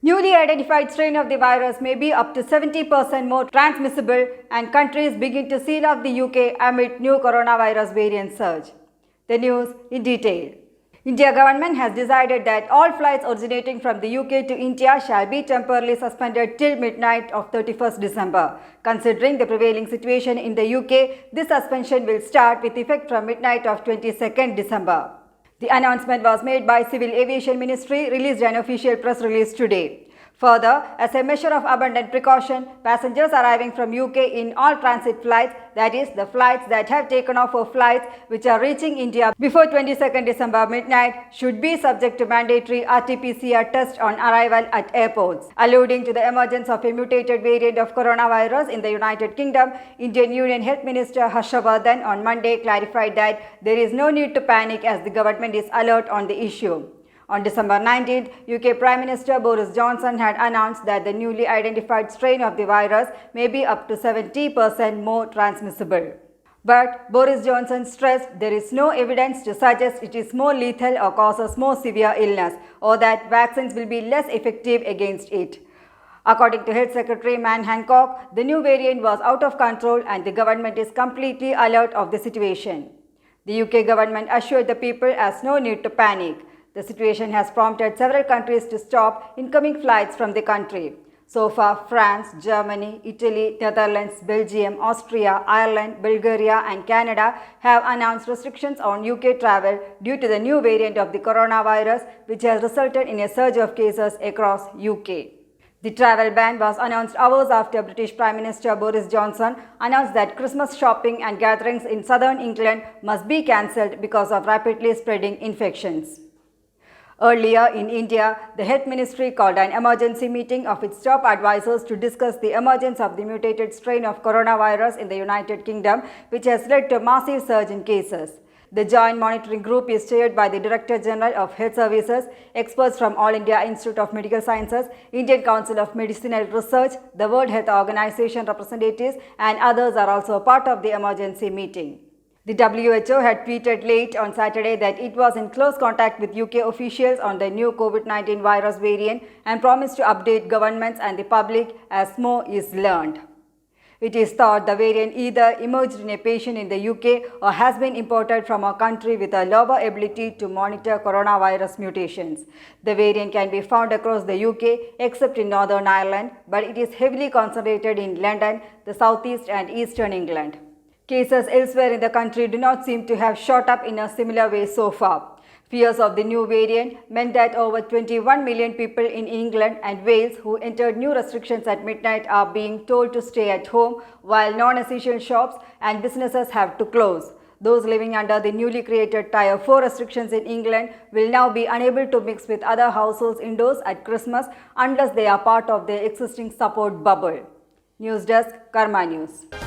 Newly identified strain of the virus may be up to 70% more transmissible, and countries begin to seal off the UK amid new coronavirus variant surge. The news in detail. India government has decided that all flights originating from the UK to India shall be temporarily suspended till midnight of 31st December. Considering the prevailing situation in the UK, this suspension will start with effect from midnight of 22nd December. The announcement was made by Civil Aviation Ministry, released an official press release today. Further, as a measure of abundant precaution, passengers arriving from UK in all transit flights, that is, the flights that have taken off for flights which are reaching India before 22nd December midnight, should be subject to mandatory RT-PCR test on arrival at airports. Alluding to the emergence of a mutated variant of coronavirus in the United Kingdom, Indian Union Health Minister Harsha Vardhan on Monday clarified that there is no need to panic as the government is alert on the issue. On December 19th, UK Prime Minister Boris Johnson had announced that the newly identified strain of the virus may be up to 70% more transmissible. But Boris Johnson stressed there is no evidence to suggest it is more lethal or causes more severe illness, or that vaccines will be less effective against it. According to Health Secretary Man Hancock, the new variant was out of control and the government is completely alert of the situation. The UK government assured the people as no need to panic. The situation has prompted several countries to stop incoming flights from the country. So far, France, Germany, Italy, Netherlands, Belgium, Austria, Ireland, Bulgaria and Canada have announced restrictions on UK travel due to the new variant of the coronavirus, which has resulted in a surge of cases across UK. The travel ban was announced hours after British Prime Minister Boris Johnson announced that Christmas shopping and gatherings in southern England must be cancelled because of rapidly spreading infections. Earlier in India, the Health Ministry called an emergency meeting of its top advisors to discuss the emergence of the mutated strain of coronavirus in the United Kingdom, which has led to a massive surge in cases. The Joint Monitoring Group is chaired by the Director General of Health Services, experts from All India Institute of Medical Sciences, Indian Council of Medicinal Research, the World Health Organization representatives, and others are also part of the emergency meeting. The WHO had tweeted late on Saturday that it was in close contact with UK officials on the new COVID-19 virus variant and promised to update governments and the public as more is learned. It is thought the variant either emerged in a patient in the UK or has been imported from a country with a lower ability to monitor coronavirus mutations. The variant can be found across the UK except in Northern Ireland, but it is heavily concentrated in London, the southeast and eastern England. Cases elsewhere in the country do not seem to have shot up in a similar way so far. Fears of the new variant meant that over 21 million people in England and Wales who entered new restrictions at midnight are being told to stay at home, while non-essential shops and businesses have to close. Those living under the newly created Tier 4 restrictions in England will now be unable to mix with other households indoors at Christmas unless they are part of their existing support bubble. News Desk, Karma News.